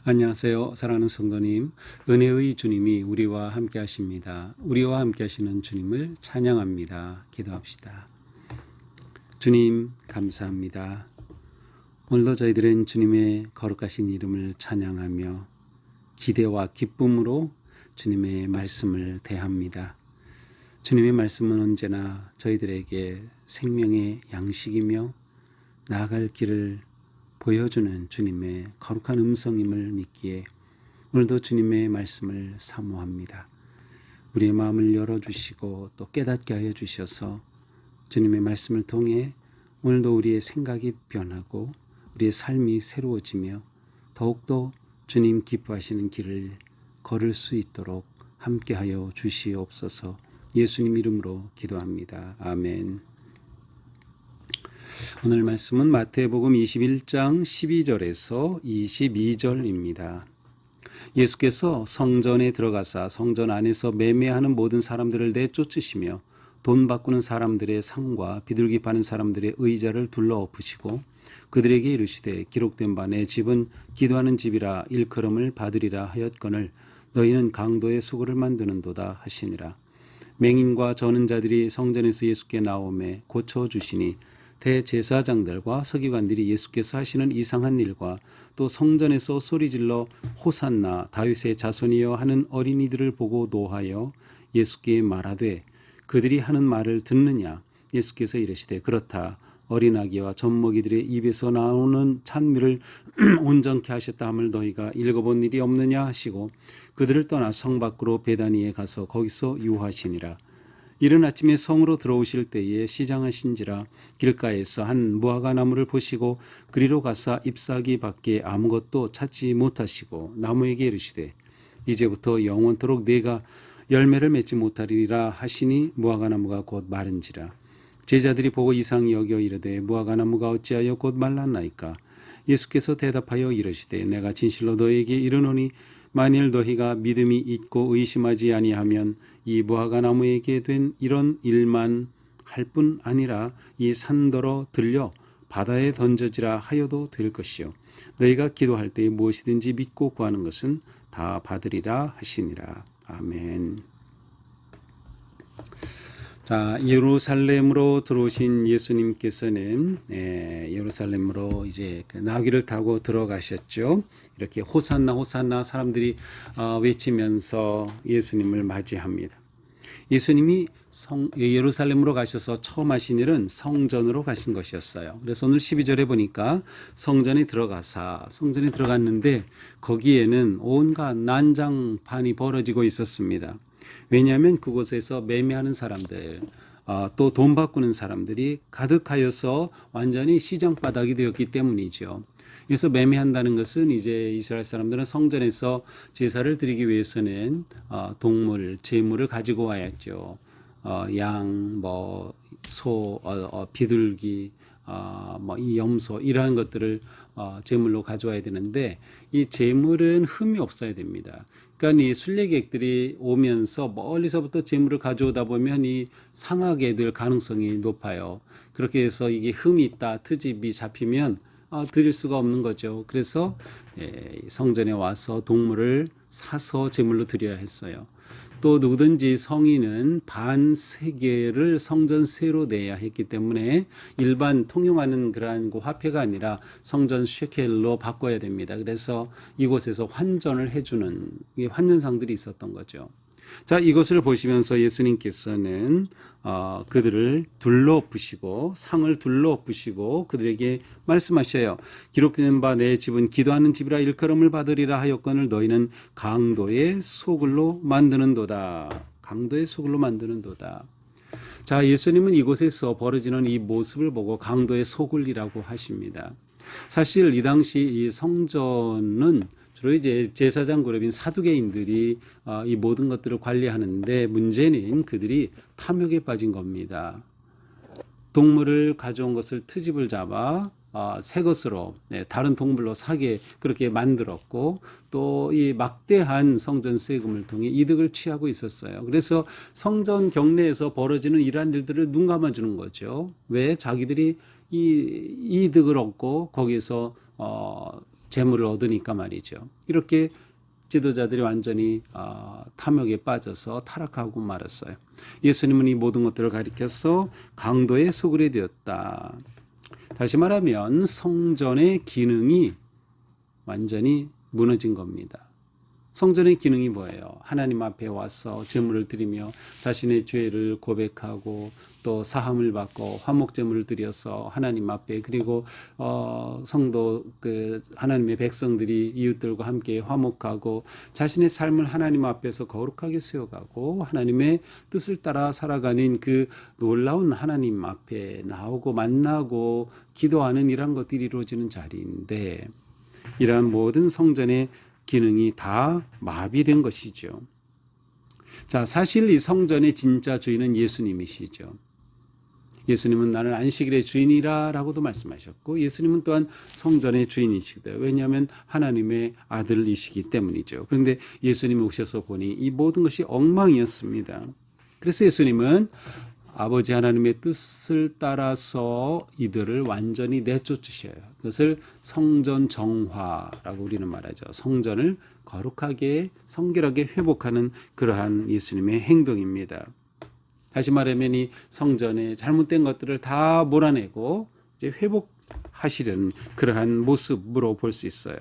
안녕하세요. 사랑하는 성도님, 은혜의 주님이 우리와 함께 하십니다. 우리와 함께 하시는 주님을 찬양합니다. 기도합시다. 주님, 감사합니다. 오늘도 저희들은 주님의 거룩하신 이름을 찬양하며 기대와 기쁨으로 주님의 말씀을 대합니다. 주님의 말씀은 언제나 저희들에게 생명의 양식이며 나아갈 길을 보여주는 주님의 거룩한 음성임을 믿기에 오늘도 주님의 말씀을 사모합니다. 우리의 마음을 열어주시고 또 깨닫게 하여 주셔서 주님의 말씀을 통해 오늘도 우리의 생각이 변하고 우리의 삶이 새로워지며 더욱더 주님 기뻐하시는 길을 걸을 수 있도록 함께하여 주시옵소서. 예수님 이름으로 기도합니다. 아멘. 오늘 말씀은 마태복음 21장 12절에서 22절입니다. 예수께서 성전에 들어가사 성전 안에서 매매하는 모든 사람들을 내쫓으시며 돈 바꾸는 사람들의 상과 비둘기 파는 사람들의 의자를 둘러 엎으시고 그들에게 이르시되 기록된 바 내 집은 기도하는 집이라 일컬음을 받으리라 하였거늘 너희는 강도의 수고를 만드는도다 하시니라. 맹인과 저는 자들이 성전에서 예수께 나오매 고쳐주시니 대제사장들과 서기관들이 예수께서 하시는 이상한 일과 또 성전에서 소리질러 호산나 다윗의 자손이여 하는 어린이들을 보고 노하여 예수께 말하되 그들이 하는 말을 듣느냐. 예수께서 이르시되 그렇다. 어린아기와 젖먹이들의 입에서 나오는 찬미를 온전케 하셨다 함을 너희가 읽어본 일이 없느냐 하시고 그들을 떠나 성 밖으로 베다니에 가서 거기서 유하시니라. 이른 아침에 성으로 들어오실 때에 시장하신지라 길가에서 한 무화과 나무를 보시고 그리로 가사 잎사귀 밖에 아무것도 찾지 못하시고 나무에게 이르시되 이제부터 영원토록 네가 열매를 맺지 못하리라 하시니 무화과 나무가 곧 마른지라. 제자들이 보고 이상히 여겨 이르되 무화과 나무가 어찌하여 곧 말랐나이까. 예수께서 대답하여 이르시되 내가 진실로 너희에게 이르노니 만일 너희가 믿음이 있고 의심하지 아니하면 이 무화과 나무에게 된 이런 일만 할 뿐 아니라 이 산더러 들려 바다에 던져지라 하여도 될 것이요 너희가 기도할 때 무엇이든지 믿고 구하는 것은 다 받으리라 하시니라. 아멘. 자, 예루살렘으로 들어오신 예수님께서는 예루살렘으로 이제 그 나귀를 타고 들어가셨죠. 이렇게 호산나 호산나 사람들이 외치면서 예수님을 맞이합니다. 예수님이 예루살렘으로 가셔서 처음 하신 일은 성전으로 가신 것이었어요. 그래서 오늘 12절에 보니까 성전에 들어갔는데 거기에는 온갖 난장판이 벌어지고 있었습니다. 왜냐하면 그곳에서 매매하는 사람들, 또 돈 바꾸는 사람들이 가득하여서 완전히 시장 바닥이 되었기 때문이죠. 그래서 매매한다는 것은 이제 이스라엘 사람들은 성전에서 제사를 드리기 위해서는 동물, 제물을 가지고 와야죠. 양, 소, 비둘기, 이 염소 이러한 것들을 제물로 가져와야 되는데 이 제물은 흠이 없어야 됩니다. 그러니까 이 순례객들이 오면서 멀리서부터 제물을 가져오다 보면 이 상하게 될 가능성이 높아요. 그렇게 해서 이게 흠이 있다, 트집이 잡히면 드릴 수가 없는 거죠. 그래서 성전에 와서 동물을 사서 제물로 드려야 했어요. 또 누구든지 성인은 반세겔을 성전세로 내야 했기 때문에 일반 통용하는 그러한 화폐가 아니라 성전 쉐켈로 바꿔야 됩니다. 그래서 이곳에서 환전을 해주는 환전상들이 있었던 거죠. 자, 이것을 보시면서 예수님께서는 그들을 둘러엎으시고 상을 둘러엎으시고 그들에게 말씀하셔요. 기록된 바 내 집은 기도하는 집이라 일컬음을 받으리라 하였거늘 너희는 강도의 소굴로 만드는도다. 강도의 소굴로 만드는도다. 자, 예수님은 이곳에서 벌어지는 이 모습을 보고 강도의 소굴이라고 하십니다. 사실 이 당시 이 성전은 주로 이제 제사장 그룹인 사두개인들이 이 모든 것들을 관리하는데 문제는 그들이 탐욕에 빠진 겁니다. 동물을 가져온 것을 트집을 잡아 새 것으로 다른 동물로 사게 그렇게 만들었고 또 이 막대한 성전 세금을 통해 이득을 취하고 있었어요. 그래서 성전 경내에서 벌어지는 이러한 일들을 눈 감아주는 거죠. 왜? 자기들이 이 이득을 얻고 거기서 재물을 얻으니까 말이죠. 이렇게 지도자들이 완전히 탐욕에 빠져서 타락하고 말았어요. 예수님은 이 모든 것들을 가리켜서 강도의 소굴이 되었다. 다시 말하면 성전의 기능이 완전히 무너진 겁니다. 성전의 기능이 뭐예요? 하나님 앞에 와서 제물을 드리며 자신의 죄를 고백하고 또 사함을 받고 화목 제물을 드려서 하나님 앞에, 그리고 성도 하나님의 백성들이 이웃들과 함께 화목하고 자신의 삶을 하나님 앞에서 거룩하게 세워가고 하나님의 뜻을 따라 살아가는 그 놀라운 하나님 앞에 나오고 만나고 기도하는 이런 것들이 이루어지는 자리인데, 이러한 모든 성전의 기능이 다 마비된 것이죠. 자, 사실 이 성전의 진짜 주인은 예수님이시죠. 예수님은 나는 안식일의 주인이라 라고도 말씀하셨고, 예수님은 또한 성전의 주인이시거든요. 왜냐하면 하나님의 아들이시기 때문이죠. 그런데 예수님이 오셔서 보니 이 모든 것이 엉망이었습니다. 그래서 예수님은 아버지 하나님의 뜻을 따라서 이들을 완전히 내쫓으셔요. 그것을 성전 정화라고 우리는 말하죠. 성전을 거룩하게 성결하게 회복하는 그러한 예수님의 행동입니다. 다시 말하면 이 성전의 잘못된 것들을 다 몰아내고 이제 회복하시려는 그러한 모습으로 볼 수 있어요.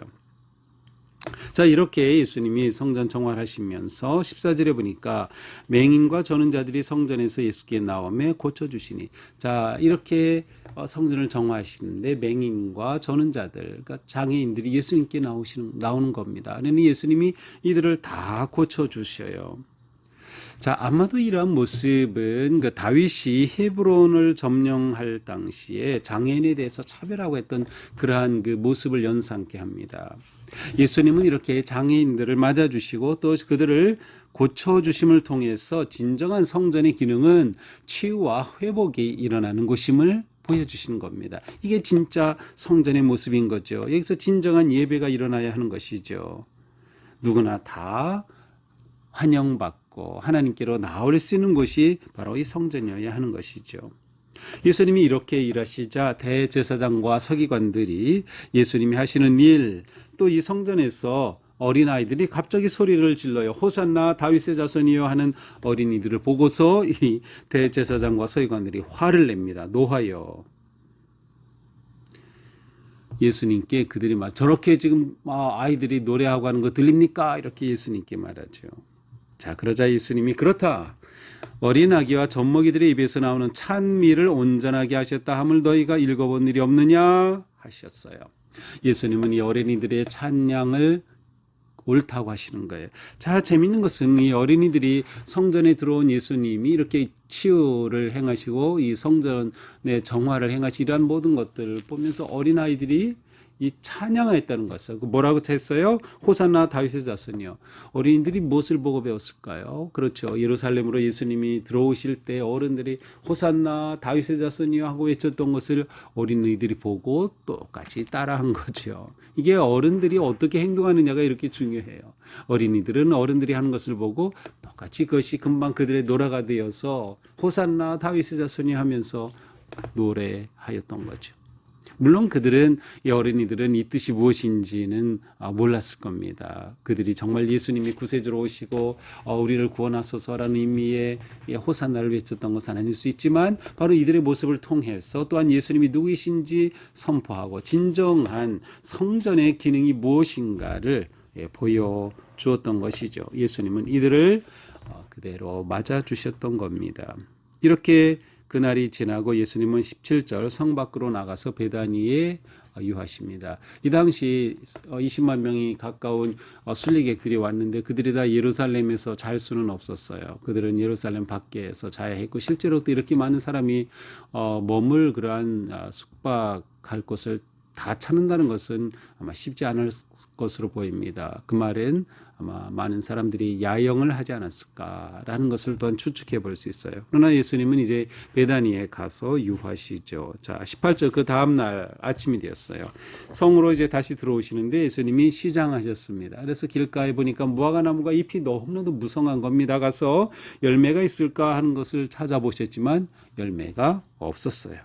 자, 이렇게 예수님이 성전 정화하시면서 14절에 보니까 맹인과 저는 자들이 성전에서 예수께 나오며 고쳐주시니, 자, 이렇게 성전을 정화하시는데 맹인과 저는 자들, 그러니까 장애인들이 예수님께 나오는 겁니다. 그러니 예수님이 이들을 다 고쳐주셔요. 자, 아마도 이러한 모습은 그 다윗이 헤브론을 점령할 당시에 장애인에 대해서 차별하고 했던 그러한 그 모습을 연상케 합니다. 예수님은 이렇게 장애인들을 맞아주시고 또 그들을 고쳐주심을 통해서 진정한 성전의 기능은 치유와 회복이 일어나는 곳임을 보여주시는 겁니다. 이게 진짜 성전의 모습인 거죠. 여기서 진정한 예배가 일어나야 하는 것이죠. 누구나 다 환영받고 하나님께로 나올 수 있는 곳이 바로 이 성전이어야 하는 것이죠. 예수님이 이렇게 일하시자 대제사장과 서기관들이 예수님이 하시는 일, 또 이 성전에서 어린아이들이 갑자기 소리를 질러요. 호산나 다윗의 자손이여 하는 어린이들을 보고서 이 대제사장과 서기관들이 화를 냅니다. 노하여. 예수님께 그들이 막 저렇게 지금 아이들이 노래하고 하는 거 들립니까? 이렇게 예수님께 말하죠. 자, 그러자 예수님이 그렇다. 어린 아기와 젖먹이들의 입에서 나오는 찬미를 온전하게 하셨다 함을 너희가 읽어본 일이 없느냐 하셨어요. 예수님은 이 어린이들의 찬양을 옳다고 하시는 거예요. 자, 재밌는 것은 이 어린이들이 성전에 들어온 예수님이 이렇게 치유를 행하시고 이 성전의 정화를 행하시 이러한 모든 것들을 보면서 어린아이들이 이 찬양했다는 것을 뭐라고 했어요? 호산나 다윗의 자손이요. 어린이들이 무엇을 보고 배웠을까요? 그렇죠. 예루살렘으로 예수님이 들어오실 때 어른들이 호산나 다윗의 자손이요 하고 외쳤던 것을 어린이들이 보고 똑같이 따라한 거죠. 이게 어른들이 어떻게 행동하느냐가 이렇게 중요해요. 어린이들은 어른들이 하는 것을 보고 똑같이 그것이 금방 그들의 노래가 되어서 호산나 다윗의 자손이 하면서 노래하였던 거죠. 물론 그들은, 이 어린이들은 이 뜻이 무엇인지는 몰랐을 겁니다. 그들이 정말 예수님이 구세주로 오시고 우리를 구원하소서라는 의미의 호산나를 외쳤던 것은 아닐 수 있지만 바로 이들의 모습을 통해서 또한 예수님이 누구이신지 선포하고 진정한 성전의 기능이 무엇인가를 보여주었던 것이죠. 예수님은 이들을 그대로 맞아주셨던 겁니다. 이렇게 그날이 지나고 예수님은 17절 성 밖으로 나가서 베다니에 유하십니다. 이 당시 20만 명이 가까운 순례객들이 왔는데 그들이 다 예루살렘에서 잘 수는 없었어요. 그들은 예루살렘 밖에서 자야 했고, 실제로 또 이렇게 많은 사람이 머물 그러한 숙박할 곳을 다 찾는다는 것은 아마 쉽지 않을 것으로 보입니다. 그 말은 아마 많은 사람들이 야영을 하지 않았을까라는 것을 또한 추측해 볼 수 있어요. 그러나 예수님은 이제 베다니에 가서 유하시죠. 자, 18절 그 다음 날 아침이 되었어요. 성으로 이제 다시 들어오시는데 예수님이 시장하셨습니다. 그래서 길가에 보니까 무화과 나무가 잎이 너무나도 무성한 겁니다. 가서 열매가 있을까 하는 것을 찾아보셨지만 열매가 없었어요.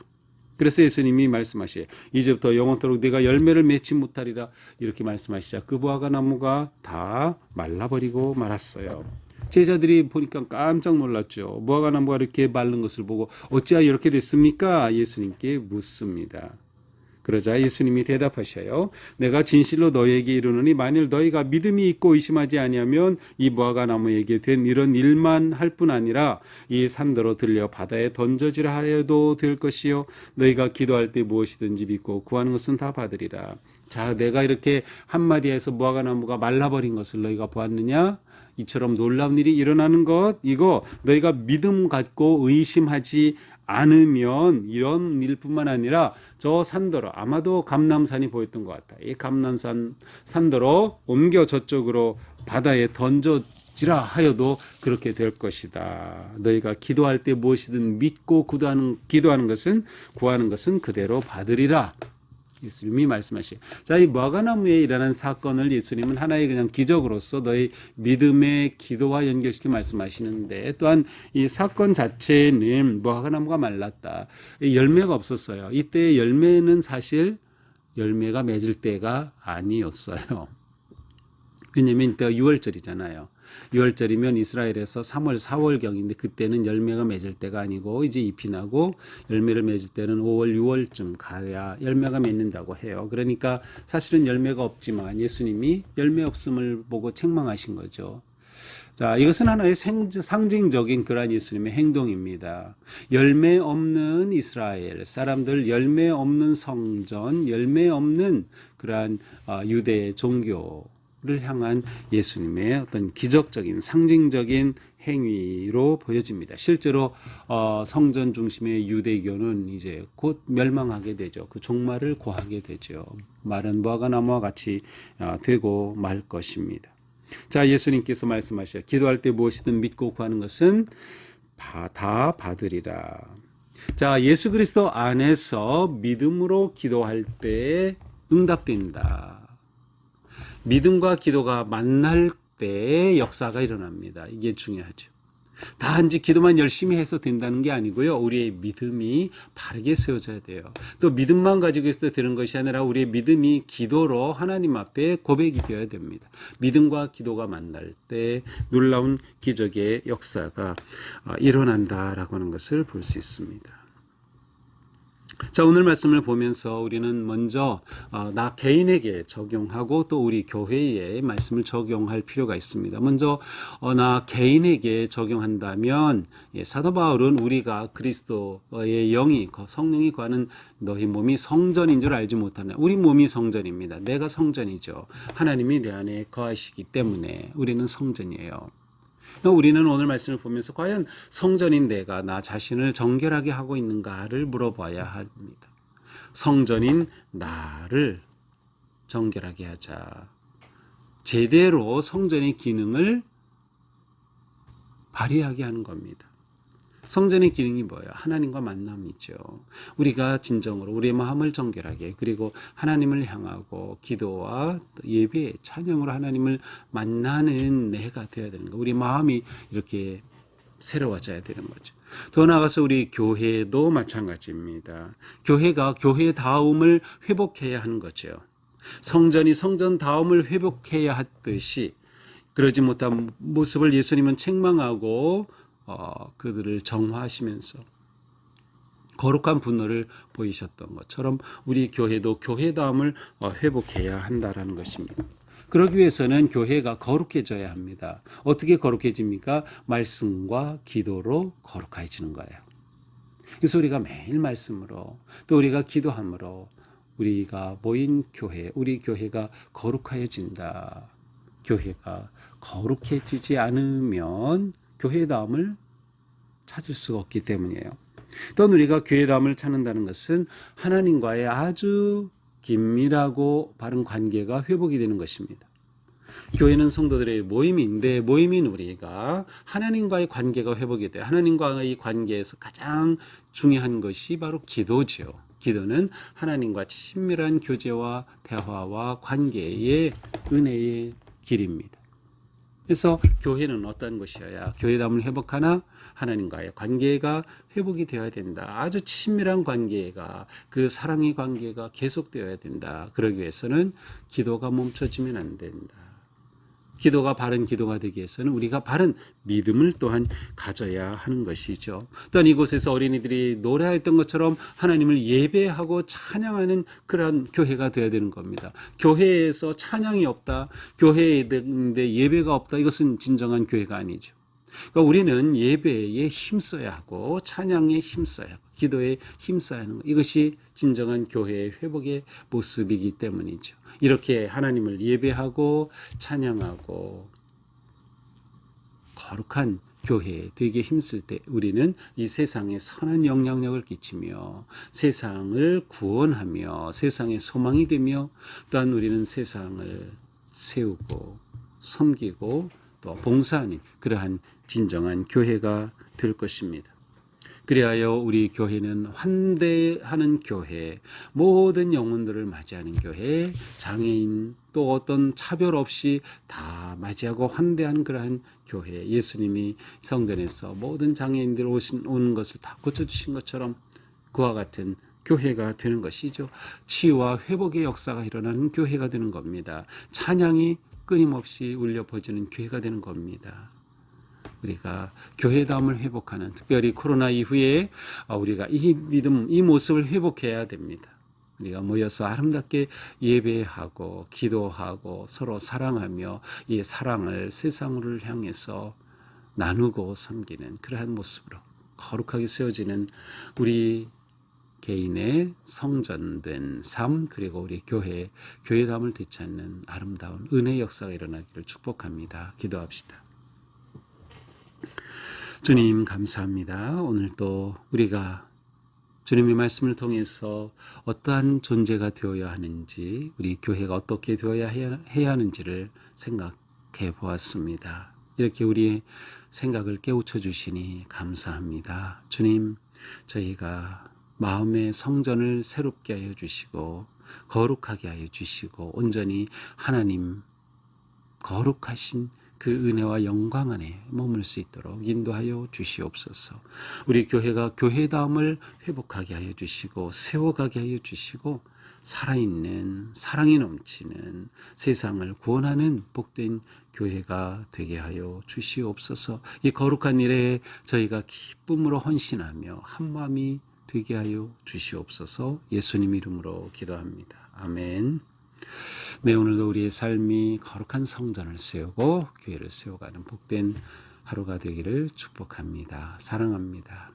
그래서 예수님이 말씀하시에 이제부터 영원토록 네가 열매를 맺지 못하리라 이렇게 말씀하시자 그 무화과 나무가 다 말라버리고 말았어요. 제자들이 보니까 깜짝 놀랐죠. 무화과 나무가 이렇게 마른 것을 보고 어찌하여 이렇게 됐습니까? 예수님께 묻습니다. 그러자 예수님이 대답하셔요. 내가 진실로 너희에게 이르노니 만일 너희가 믿음이 있고 의심하지 아니하면 이 무화과 나무에게 된 이런 일만 할 뿐 아니라 이 산더러 들려 바다에 던져지라 하여도 될 것이요 너희가 기도할 때 무엇이든지 믿고 구하는 것은 다 받으리라. 자, 내가 이렇게 한마디 해서 무화과 나무가 말라버린 것을 너희가 보았느냐? 이처럼 놀라운 일이 일어나는 것 이거 너희가 믿음 갖고 의심하지 않으면 이런 일뿐만 아니라 저 산더러 아마도 감람산이 보였던 것 같아. 이 감람산 산더러 옮겨 저쪽으로 바다에 던져지라 하여도 그렇게 될 것이다. 너희가 기도할 때 무엇이든 믿고 기도하는 것은 구하는 것은 그대로 받으리라. 예수님이 말씀하시죠. 자, 이 무화과나무에 일어난 사건을 예수님은 하나의 그냥 기적으로서 너희 믿음의 기도와 연결시켜 말씀하시는데 또한 이 사건 자체는 무화과나무가 말랐다. 열매가 없었어요. 이때 열매는 사실 열매가 맺을 때가 아니었어요. 왜냐면 이때가 6월절이잖아요. 6월절이면 이스라엘에서 3월, 4월경인데 그때는 열매가 맺을 때가 아니고 이제 잎이 나고 열매를 맺을 때는 5월, 6월쯤 가야 열매가 맺는다고 해요. 그러니까 사실은 열매가 없지만 예수님이 열매 없음을 보고 책망하신 거죠. 자, 이것은 하나의 상징적인 그러한 예수님의 행동입니다. 열매 없는 이스라엘 사람들, 열매 없는 성전, 열매 없는 그러한 유대 종교를 향한 예수님의 어떤 기적적인 상징적인 행위로 보여집니다. 실제로 성전 중심의 유대교는 이제 곧 멸망하게 되죠. 그 종말을 고하게 되죠. 마른 무화과나무와 같이 되고 말 것입니다. 자, 예수님께서 말씀하시죠. 기도할 때 무엇이든 믿고 구하는 것은 다 받으리라. 자, 예수 그리스도 안에서 믿음으로 기도할 때 응답된다. 믿음과 기도가 만날 때 역사가 일어납니다. 이게 중요하죠. 단지 기도만 열심히 해서 된다는 게 아니고요. 우리의 믿음이 바르게 세워져야 돼요. 또 믿음만 가지고 있어도 되는 것이 아니라 우리의 믿음이 기도로 하나님 앞에 고백이 되어야 됩니다. 믿음과 기도가 만날 때 놀라운 기적의 역사가 일어난다라고 하는 것을 볼 수 있습니다. 자, 오늘 말씀을 보면서 우리는 먼저 나 개인에게 적용하고 또 우리 교회에 말씀을 적용할 필요가 있습니다. 먼저 나 개인에게 적용한다면 사도 바울은 우리가 그리스도의 영이 성령이 거하는 너희 몸이 성전인 줄 알지 못하냐. 우리 몸이 성전입니다. 내가 성전이죠. 하나님이 내 안에 거하시기 때문에 우리는 성전이에요. 우리는 오늘 말씀을 보면서 과연 성전인 내가 나 자신을 정결하게 하고 있는가를 물어봐야 합니다. 성전인 나를 정결하게 하자. 제대로 성전의 기능을 발휘하게 하는 겁니다. 성전의 기능이 뭐예요? 하나님과 만남이죠. 우리가 진정으로 우리의 마음을 정결하게 그리고 하나님을 향하고 기도와 예배, 찬양으로 하나님을 만나는 내가 되어야 되는 거예요. 우리 마음이 이렇게 새로워져야 되는 거죠. 더 나아가서 우리 교회도 마찬가지입니다. 교회가 교회다움을 회복해야 하는 거죠. 성전이 성전다움을 회복해야 하듯이 그러지 못한 모습을 예수님은 책망하고 그들을 정화하시면서 거룩한 분노를 보이셨던 것처럼 우리 교회도 교회다움을 회복해야 한다라는 것입니다. 그러기 위해서는 교회가 거룩해져야 합니다. 어떻게 거룩해집니까? 말씀과 기도로 거룩해지는 거예요. 그래서 우리가 매일 말씀으로 또 우리가 기도함으로 우리가 모인 교회, 우리 교회가 거룩해진다. 교회가 거룩해지지 않으면 교회다움을 찾을 수가 없기 때문이에요. 또 우리가 교회다움을 찾는다는 것은 하나님과의 아주 긴밀하고 바른 관계가 회복이 되는 것입니다. 교회는 성도들의 모임인데 모임인 우리가 하나님과의 관계가 회복이 돼요. 하나님과의 관계에서 가장 중요한 것이 바로 기도죠. 기도는 하나님과 친밀한 교제와 대화와 관계의 은혜의 길입니다. 그래서 교회는 어떤 것이어야 교회담을 회복하나? 하나님과의 관계가 회복이 되어야 된다. 아주 친밀한 관계가, 그 사랑의 관계가 계속되어야 된다. 그러기 위해서는 기도가 멈춰지면 안 된다. 기도가 바른 기도가 되기 위해서는 우리가 바른 믿음을 또한 가져야 하는 것이죠. 또한 이곳에서 어린이들이 노래했던 것처럼 하나님을 예배하고 찬양하는 그런 교회가 되어야 되는 겁니다. 교회에서 찬양이 없다, 교회에 예배가 없다, 이것은 진정한 교회가 아니죠. 그러니까 우리는 예배에 힘써야 하고 찬양에 힘써야 하고 기도에 힘써야 하는 것, 이것이 진정한 교회의 회복의 모습이기 때문이죠. 이렇게 하나님을 예배하고 찬양하고 거룩한 교회 되게 힘쓸 때 우리는 이 세상에 선한 영향력을 끼치며 세상을 구원하며 세상의 소망이 되며, 또한 우리는 세상을 세우고 섬기고 또 봉사하는 그러한 진정한 교회가 될 것입니다. 그리하여 우리 교회는 환대하는 교회, 모든 영혼들을 맞이하는 교회, 장애인 또 어떤 차별 없이 다 맞이하고 환대하는 그러한 교회, 예수님이 성전에서 모든 장애인들 오는 것을 다 고쳐주신 것처럼 그와 같은 교회가 되는 것이죠. 치유와 회복의 역사가 일어나는 교회가 되는 겁니다. 찬양이 끊임없이 울려 퍼지는 교회가 되는 겁니다. 우리가 교회담을 회복하는, 특별히 코로나 이후에 우리가 이 믿음, 이 모습을 회복해야 됩니다. 우리가 모여서 아름답게 예배하고 기도하고 서로 사랑하며 이 사랑을 세상을 향해서 나누고 섬기는 그러한 모습으로 거룩하게 세워지는 우리 개인의 성전된 삶, 그리고 우리 교회담을 되찾는 아름다운 은혜의 역사가 일어나기를 축복합니다. 기도합시다. 주님 감사합니다. 오늘도 우리가 주님의 말씀을 통해서 어떠한 존재가 되어야 하는지, 우리 교회가 어떻게 되어야 해야 하는지를 생각해 보았습니다. 이렇게 우리의 생각을 깨우쳐 주시니 감사합니다. 주님, 저희가 마음의 성전을 새롭게 하여 주시고 거룩하게 하여 주시고 온전히 하나님 거룩하신 그 은혜와 영광 안에 머물 수 있도록 인도하여 주시옵소서. 우리 교회가 교회다움을 회복하게 하여 주시고 세워가게 하여 주시고 살아있는 사랑이 넘치는 세상을 구원하는 복된 교회가 되게 하여 주시옵소서. 이 거룩한 일에 저희가 기쁨으로 헌신하며 한마음이 되게 하여 주시옵소서. 예수님 이름으로 기도합니다. 아멘. 네, 오늘도 우리의 삶이 거룩한 성전을 세우고 교회를 세워가는 복된 하루가 되기를 축복합니다. 사랑합니다.